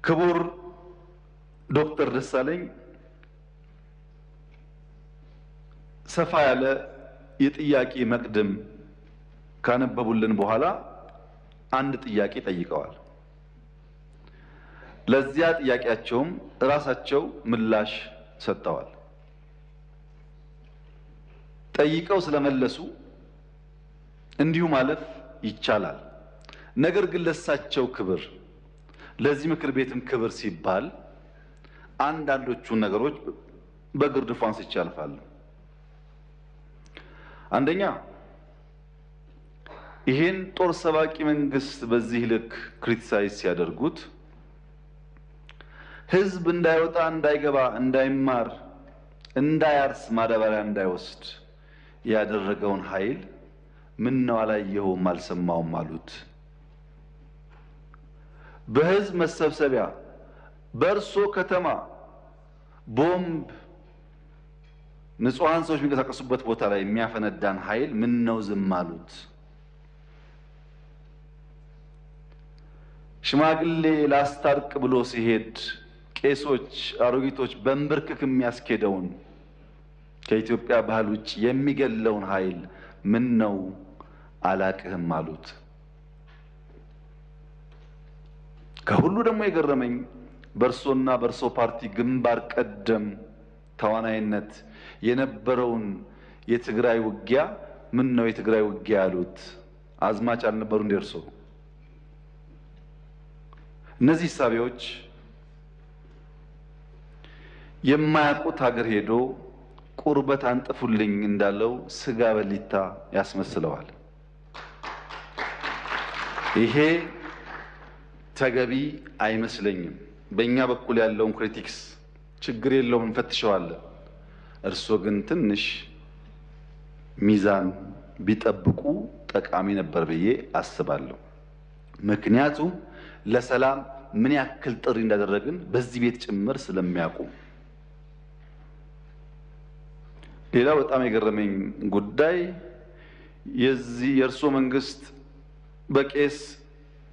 ክቡር ዶክተር ደሳለኝ ሰፋ ያለ የጥያቄ መቅድም ካነበቡልን በኋላ አንድ ጥያቄ ጠይቀዋል። ለዚያ ጥያቄያቸውም ራሳቸው ምላሽ ሰጥተዋል። ጠይቀው ስለመለሱ እንዲሁ ማለፍ ይቻላል። ነገር ግን ለሳቸው ክብር ለዚህ ምክር ቤትም ክብር ሲባል አንዳንዶቹን ነገሮች በግርድፉ አንስቼ አልፋለሁ። አንደኛ ይሄን ጦር ሰባቂ መንግስት በዚህ ልክ ክሪቲሳይዝ ሲያደርጉት ህዝብ እንዳይወጣ፣ እንዳይገባ፣ እንዳይማር፣ እንዳያርስ፣ ማዳበሪያ እንዳይወስድ ያደረገውን ኃይል ምን ነው አላየኸውም አልሰማውም አሉት። በህዝብ መሰብሰቢያ በእርሶ ከተማ ቦምብ ንጹሃን ሰዎች የሚንቀሳቀሱበት ቦታ ላይ የሚያፈነዳን ኃይል ምን ነው ዝም አሉት? ሽማግሌ ላስታርቅ ብሎ ሲሄድ ቄሶች፣ አሮጊቶች በንብርክክ የሚያስኬደውን ከኢትዮጵያ ባህል ውጭ የሚገለውን ኃይል ምን ነው አላቅህም አሉት። ከሁሉ ደግሞ የገረመኝ በእርሶና በእርሶ ፓርቲ ግንባር ቀደም ተዋናይነት የነበረውን የትግራይ ውጊያ ምን ነው የትግራይ ውጊያ ያሉት? አዝማች አልነበሩ እንደ እርሶ? እነዚህ ሳቢዎች የማያውቁት ሀገር ሄዶ ቁርበት አንጥፉልኝ እንዳለው ስጋ በሊታ ያስመስለዋል። ይሄ ተገቢ አይመስለኝም። በእኛ በኩል ያለውን ክሪቲክስ ችግር የለውም እንፈትሸዋለን። እርሶ ግን ትንሽ ሚዛን ቢጠብቁ ጠቃሚ ነበር ብዬ አስባለሁ። ምክንያቱም ለሰላም ምን ያክል ጥሪ እንዳደረግን በዚህ ቤት ጭምር ስለሚያውቁ። ሌላ በጣም የገረመኝ ጉዳይ የእርሶ መንግስት በቄስ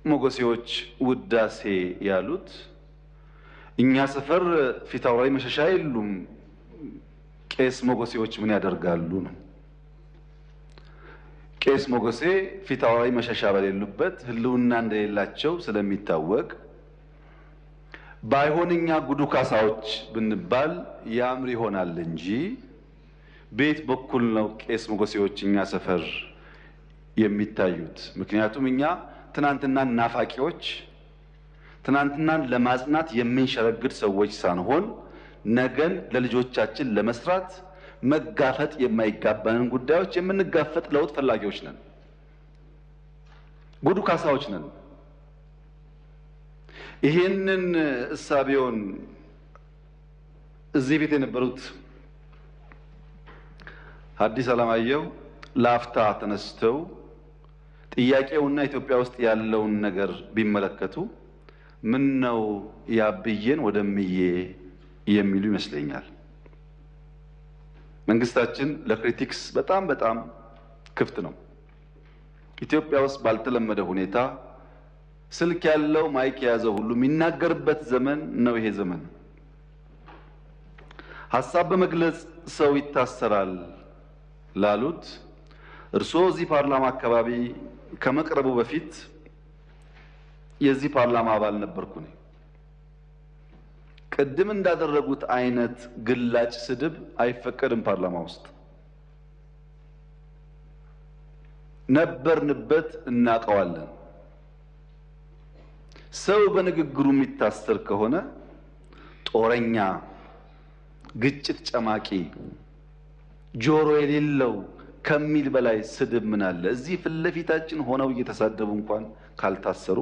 ሞገሴዎች ውዳሴ ያሉት እኛ ሰፈር ፊት አውራሪ መሸሻ የሉም፣ ቄስ ሞገሴዎች ምን ያደርጋሉ ነው። ቄስ ሞገሴ ፊት አውራሪ መሸሻ በሌሉበት ህልውና እንደሌላቸው ስለሚታወቅ ባይሆንኛ ጉዱ ካሳዎች ብንባል ያምር ይሆናል እንጂ ቤት በኩል ነው ቄስ ሞገሴዎች እኛ ሰፈር የሚታዩት። ምክንያቱም እኛ ትናንትናን ናፋቂዎች፣ ትናንትናን ለማጽናት የምንሸረግድ ሰዎች ሳንሆን ነገን ለልጆቻችን ለመስራት መጋፈጥ የማይጋባንን ጉዳዮች የምንጋፈጥ ለውጥ ፈላጊዎች ነን። ጉዱ ካሳዎች ነን። ይሄንን እሳቤውን እዚህ ቤት የነበሩት ሐዲስ ዓለማየሁ ላፍታ ተነስተው ጥያቄውና ኢትዮጵያ ውስጥ ያለውን ነገር ቢመለከቱ ምን ነው ያብዬን ወደምዬ የሚሉ ይመስለኛል። መንግስታችን ለክሪቲክስ በጣም ክፍት ነው። ኢትዮጵያ ውስጥ ባልተለመደ ሁኔታ ስልክ ያለው ማይክ የያዘው ሁሉ የሚናገርበት ዘመን ነው ይሄ ዘመን። ሐሳብ በመግለጽ ሰው ይታሰራል ላሉት እርሶ እዚህ ፓርላማ አካባቢ ከመቅረቡ በፊት የዚህ ፓርላማ አባል ነበርኩ ነኝ። ቅድም እንዳደረጉት አይነት ግላጭ ስድብ አይፈቀድም ፓርላማ ውስጥ። ነበርንበት እናቀዋለን። ሰው በንግግሩ የሚታሰር ከሆነ ጦረኛ፣ ግጭት ጨማቂ፣ ጆሮ የሌለው ከሚል በላይ ስድብ ምን አለ? እዚህ ፊት ለፊታችን ሆነው እየተሳደቡ እንኳን ካልታሰሩ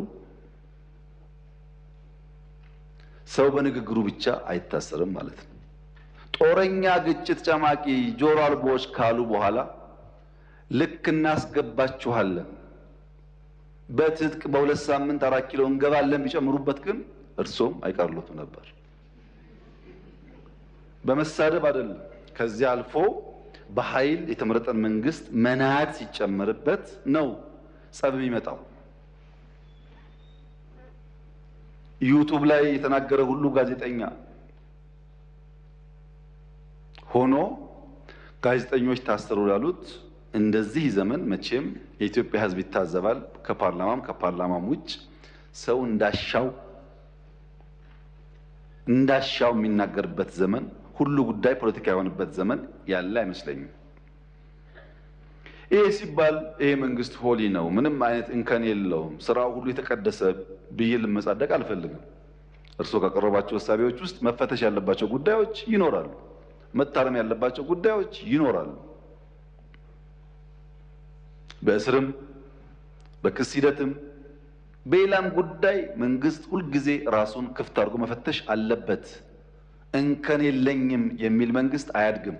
ሰው በንግግሩ ብቻ አይታሰርም ማለት ነው። ጦረኛ፣ ግጭት ጨማቂ፣ ጆሮ አልቦች ካሉ በኋላ ልክ እናስገባችኋለን በትጥቅ በሁለት ሳምንት 4 ኪሎ እንገባለን ቢጨምሩበት ግን እርሶም አይቀርሉትም ነበር። በመሳደብ አይደለም። ከዚያ አልፎ በኃይል የተመረጠን መንግስት መናድ ሲጨመርበት ነው ጸብ የሚመጣው። ዩቲዩብ ላይ የተናገረ ሁሉ ጋዜጠኛ ሆኖ ጋዜጠኞች ታሰሩ ያሉት እንደዚህ ዘመን መቼም የኢትዮጵያ ሕዝብ ይታዘባል። ከፓርላማም ውጭ ሰው እንዳሻው የሚናገርበት ዘመን፣ ሁሉ ጉዳይ ፖለቲካ የሆነበት ዘመን ያለ አይመስለኝም። ይሄ ሲባል ይሄ መንግስት ሆሊ ነው፣ ምንም አይነት እንከን የለውም፣ ስራው ሁሉ የተቀደሰ ብዬ ልመጻደቅ አልፈልግም። እርስዎ ካቀረባቸው ሀሳቦች ውስጥ መፈተሽ ያለባቸው ጉዳዮች ይኖራሉ፣ መታረም ያለባቸው ጉዳዮች ይኖራሉ። በእስርም በክስ ሂደትም በሌላም ጉዳይ መንግስት ሁልጊዜ ራሱን ክፍት አድርጎ መፈተሽ አለበት። እንከን የለኝም የሚል መንግስት አያድግም።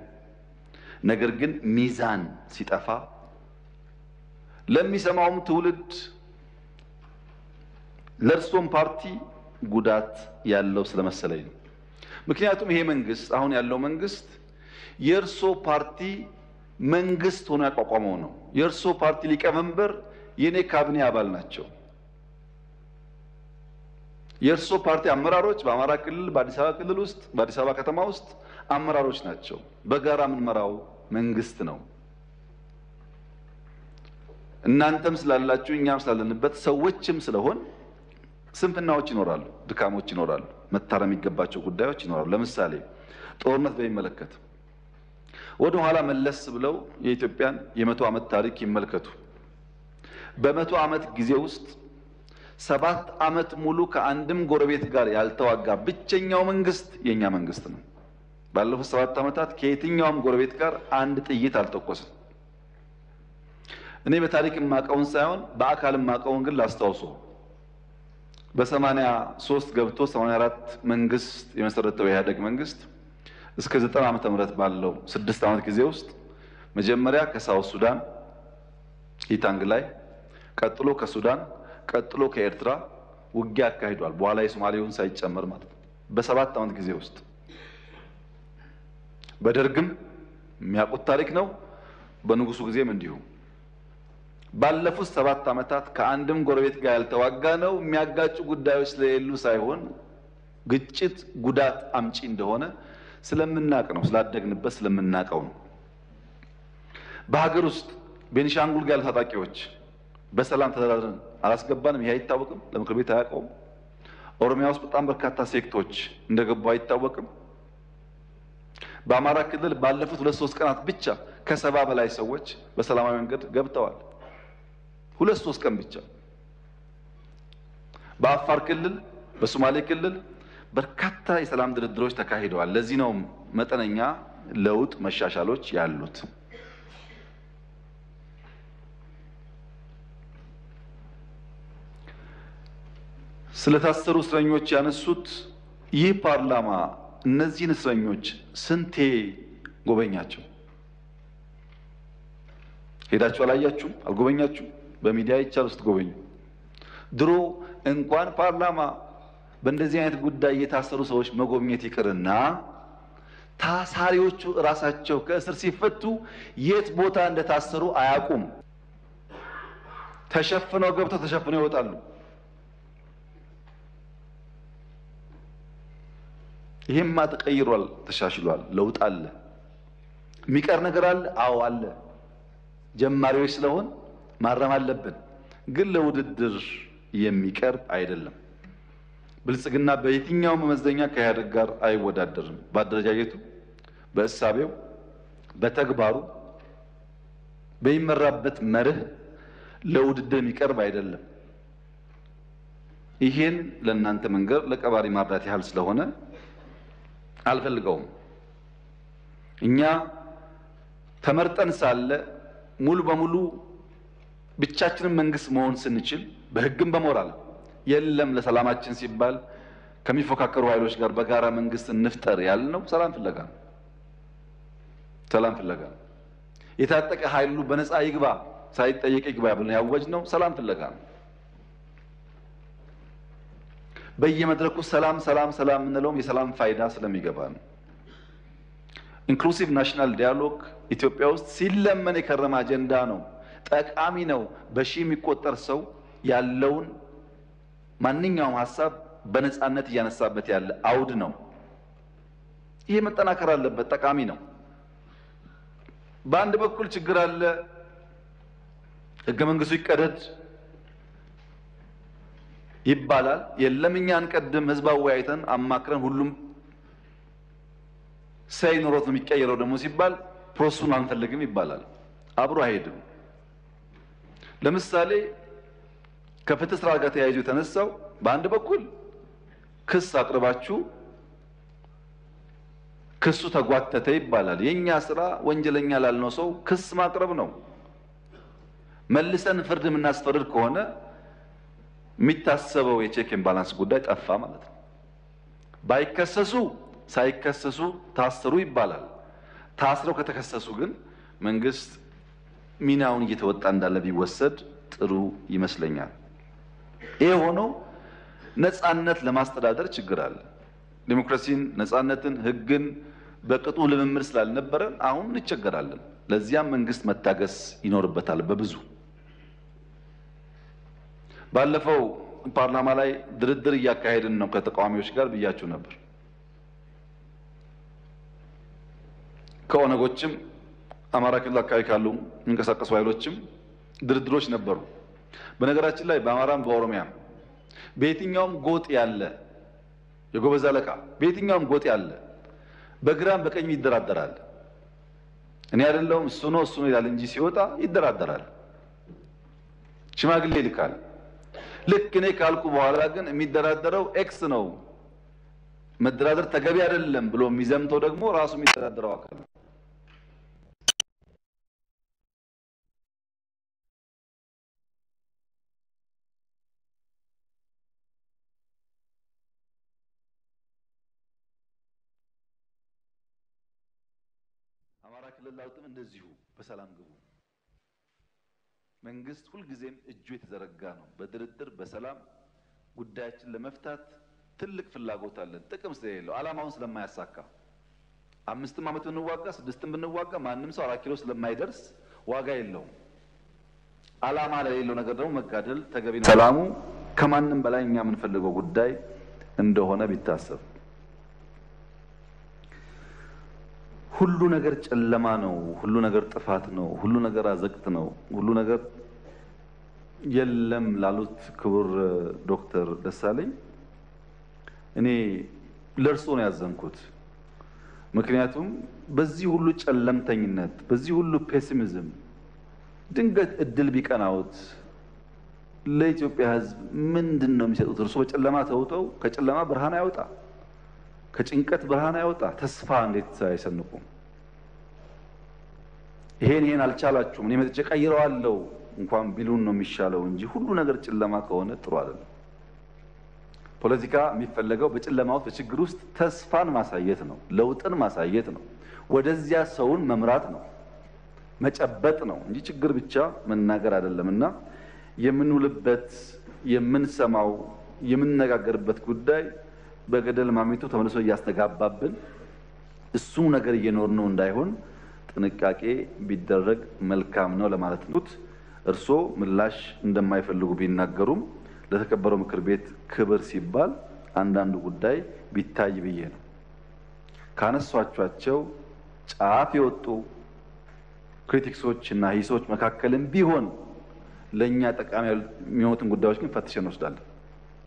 ነገር ግን ሚዛን ሲጠፋ ለሚሰማውም ትውልድ ለእርሶም ፓርቲ ጉዳት ያለው ስለመሰለኝ ነው። ምክንያቱም ይሄ መንግስት አሁን ያለው መንግስት የእርሶ ፓርቲ መንግስት ሆኖ ያቋቋመው ነው። የእርሶ ፓርቲ ሊቀመንበር የኔ ካቢኔ አባል ናቸው። የእርሶ ፓርቲ አመራሮች በአማራ ክልል በአዲስ አበባ ክልል ውስጥ በአዲስ አበባ ከተማ ውስጥ አመራሮች ናቸው። በጋራ የምንመራው መንግስት ነው። እናንተም ስላላችሁ እኛም ስላለንበት ሰዎችም ስለሆን ስንፍናዎች ይኖራሉ፣ ድካሞች ይኖራሉ፣ መታረም የሚገባቸው ጉዳዮች ይኖራሉ። ለምሳሌ ጦርነት በሚመለከት ወደ ኋላ መለስ ብለው የኢትዮጵያን የ100 ዓመት ታሪክ ይመልከቱ። በ100 ዓመት ጊዜ ውስጥ 7 ዓመት ሙሉ ከአንድም ጎረቤት ጋር ያልተዋጋ ብቸኛው መንግስት የኛ መንግስት ነው። ባለፉት 7 ዓመታት ከየትኛውም ጎረቤት ጋር አንድ ጥይት አልተኮሰም። እኔ በታሪክ የማውቀውን ሳይሆን በአካል የማውቀውን ግን ላስታውሶ በ83 ገብቶ 84 መንግስት የመሰረተው የኢህአዴግ መንግስት እስከ 90 ዓመተ ምህረት ባለው 6 ዓመት ጊዜ ውስጥ መጀመሪያ ከሳውት ሱዳን ኢታንግ ላይ፣ ቀጥሎ ከሱዳን፣ ቀጥሎ ከኤርትራ ውጊያ አካሂዷል። በኋላ የሶማሌውን ሳይጨመር ማለት ነው። በ7 ዓመት ጊዜ ውስጥ በደርግም የሚያውቁት ታሪክ ነው። በንጉሱ ጊዜም እንዲሁ ባለፉት 7 ዓመታት ከአንድም ጎረቤት ጋር ያልተዋጋ ነው። የሚያጋጩ ጉዳዮች ስለሌሉ ሳይሆን ግጭት ጉዳት አምጪ እንደሆነ ስለምናቅ ነው፣ ስላደግንበት ስለምናቀው ነው። በሀገር ውስጥ ቤኒሻንጉል ጋር ታጣቂዎች በሰላም ተደራድረን አላስገባንም። ይሄ አይታወቅም፣ ለምክር ቤት አያውቀውም። ኦሮሚያ ውስጥ በጣም በርካታ ሴክቶች እንደገቡ አይታወቅም። በአማራ ክልል ባለፉት 2-3 ቀናት ብቻ ከ70 በላይ ሰዎች በሰላማዊ መንገድ ገብተዋል። 2-3 ቀን ብቻ። በአፋር ክልል፣ በሶማሌ ክልል በርካታ የሰላም ድርድሮች ተካሂደዋል። ለዚህ ነው መጠነኛ ለውጥ መሻሻሎች ያሉት። ስለታሰሩ እስረኞች ያነሱት ይህ ፓርላማ እነዚህን እስረኞች ስንቴ ጎበኛቸው? ሄዳችሁ አላያችሁም? አልጎበኛችሁም? በሚዲያ ይቻል ውስጥ ጎበኙ። ድሮ እንኳን ፓርላማ በእንደዚህ አይነት ጉዳይ የታሰሩ ሰዎች መጎብኘት ይቅርና ታሳሪዎቹ ራሳቸው ከእስር ሲፈቱ የት ቦታ እንደታሰሩ አያውቁም። ተሸፍነው ገብተው ተሸፍነው ይወጣሉ። ይሄማ ተቀይሯል፣ ተሻሽሏል፣ ለውጥ አለ። የሚቀር ነገር አለ? አዎ አለ። ጀማሪዎች ስለሆን ማረም አለብን፣ ግን ለውድድር የሚቀርብ አይደለም። ብልጽግና በየትኛው መመዘኛ ከኢህአዴግ ጋር አይወዳደርም። በአደረጃጀቱ፣ በእሳቤው፣ በተግባሩ፣ በሚመራበት መርህ ለውድድር የሚቀርብ አይደለም። ይሄን ለእናንተ መንገር ለቀባሪ ማብራት ያህል ስለሆነ አልፈልገውም። እኛ ተመርጠን ሳለ ሙሉ በሙሉ ብቻችንን መንግስት መሆን ስንችል በህግም በሞራል የለም ለሰላማችን ሲባል ከሚፎካከሩ ኃይሎች ጋር በጋራ መንግስት እንፍጠር ያልነው ሰላም ፍለጋ ነው። ሰላም ፍለጋ ነው። የታጠቀ ኃይሉ በነፃ ይግባ ሳይጠየቅ ይግባ ብለን ያወጅነው ሰላም ፍለጋ ነው። በየመድረኩ ሰላም ሰላም ሰላም እንለውም የሰላም ፋይዳ ስለሚገባ ነው። ኢንክሉሲቭ ናሽናል ዲያሎግ ኢትዮጵያ ውስጥ ሲለመን የከረመ አጀንዳ ነው። ጠቃሚ ነው። በሺህ የሚቆጠር ሰው ያለውን ማንኛውም ሐሳብ በነፃነት እያነሳበት ያለ አውድ ነው። ይሄ መጠናከር አለበት፣ ጠቃሚ ነው። በአንድ በኩል ችግር አለ፣ ህገ መንግስቱ ይቀደድ ይባላል። የለም እኛ አንቀድም፣ ህዝብ አወያይተን አማክረን ሁሉም ሳይኖሮት ነው የሚቀየረው ደግሞ ሲባል ፕሮሰሱን አንፈልግም ይባላል። አብሮ አይሄድም። ለምሳሌ ከፍትህ ስራ ጋር ተያይዞ የተነሳው በአንድ በኩል ክስ አቅርባችሁ ክሱ ተጓተተ ይባላል። የኛ ስራ ወንጀለኛ ላልነው ሰው ክስ ማቅረብ ነው። መልሰን ፍርድ የምናስፈርድ ከሆነ የሚታሰበው የቼክ ኤንድ ባላንስ ጉዳይ ጠፋ ማለት ነው። ባይከሰሱ ሳይከሰሱ ታሰሩ ይባላል። ታስረው ከተከሰሱ ግን መንግስት ሚናውን እየተወጣ እንዳለ ቢወሰድ ጥሩ ይመስለኛል። ይሄ ሆኖ ነፃነት ለማስተዳደር ችግር አለ። ዲሞክራሲን፣ ነፃነትን፣ ህግን በቅጡ ልምምድ ስላልነበረን አሁን እንቸገራለን። ለዚያም መንግስት መታገስ ይኖርበታል። በብዙ ባለፈው ፓርላማ ላይ ድርድር እያካሄድን ነው ከተቃዋሚዎች ጋር ብያችሁ ነበር። ከኦነጎችም አማራ ክልል አካባቢ ካሉ የሚንቀሳቀሱ ኃይሎችም ድርድሮች ነበሩ። በነገራችን ላይ በአማራም በኦሮሚያም በየትኛውም ጎጥ ያለ የጎበዝ አለቃ በየትኛውም ጎጥ ያለ በግራም በቀኝ ይደራደራል። እኔ አይደለሁም እሱ ነው ይላል እንጂ ሲወጣ ይደራደራል፣ ሽማግሌ ይልካል። ልክ እኔ ካልኩ በኋላ ግን የሚደራደረው ኤክስ ነው፣ መደራደር ተገቢ አይደለም ብሎ የሚዘምተው ደግሞ ራሱ የሚደራደረው አካል ነው። አማራ ክልል ላውጥም እንደዚሁ በሰላም ግቡ። መንግስት ሁልጊዜም እጁ የተዘረጋ ነው። በድርድር በሰላም ጉዳያችን ለመፍታት ትልቅ ፍላጎት አለን። ጥቅም ስለሌለው ዓላማውን ስለማያሳካ 5 ዓመት ብንዋጋ 6 ብንዋጋ ማንም ሰው 4 ኪሎ ስለማይደርስ ዋጋ የለውም። ዓላማ ለሌለው ነገር ደግሞ መጋደል ተገቢ ነው። ሰላሙ ከማንም በላይ እኛ የምንፈልገው ጉዳይ እንደሆነ ቢታሰብ። ሁሉ ነገር ጨለማ ነው፣ ሁሉ ነገር ጥፋት ነው፣ ሁሉ ነገር አዘቅት ነው፣ ሁሉ ነገር የለም ላሉት ክቡር ዶክተር ደሳለኝ እኔ ለርሶ ነው ያዘንኩት። ምክንያቱም በዚህ ሁሉ ጨለምተኝነት፣ በዚህ ሁሉ ፔሲሚዝም ድንገት እድል ቢቀናውት ለኢትዮጵያ ሕዝብ ምንድነው የሚሰጡት? እርሶ በጨለማ ተውጠው ከጨለማ ብርሃን ያወጣ፣ ከጭንቀት ብርሃን ያወጣ፣ ተስፋ እንዴት አይሰንቁም? ይሄን አልቻላችሁም እኔ መጥቼ ቀይረዋለሁ እንኳን ቢሉን ነው የሚሻለው እንጂ ሁሉ ነገር ጨለማ ከሆነ ጥሩ አይደለም። ፖለቲካ የሚፈለገው በጨለማ ውስጥ በችግር ውስጥ ተስፋን ማሳየት ነው፣ ለውጥን ማሳየት ነው፣ ወደዚያ ሰውን መምራት ነው፣ መጨበጥ ነው እንጂ ችግር ብቻ መናገር አይደለምና የምንውልበት የምንሰማው የምንነጋገርበት ጉዳይ በገደል ማሚቱ ተመልሶ እያስተጋባብን እሱ ነገር እየኖርነው እንዳይሆን ጥንቃቄ ቢደረግ መልካም ነው ለማለት ነው። እርሶ ምላሽ እንደማይፈልጉ ቢናገሩም ለተከበረው ምክር ቤት ክብር ሲባል አንዳንዱ ጉዳይ ቢታይ ብዬ ነው። ካነሷቸው ጫፍ የወጡ ክሪቲክሶች እና ሂሶች መካከልም ቢሆን ለኛ ጠቃሚ የሚሆኑትን ጉዳዮች ግን ፈትሸን እንወስዳለን።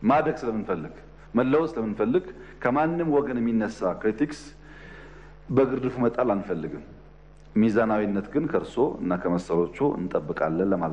ማደግ ስለምንፈልግ መለወጥ ስለምንፈልግ ከማንም ወገን የሚነሳ ክሪቲክስ በግርድፉ መጣል አንፈልግም። ሚዛናዊነት ግን ከርሶ እና ከመሰሎቹ እንጠብቃለን ለማለት ነው።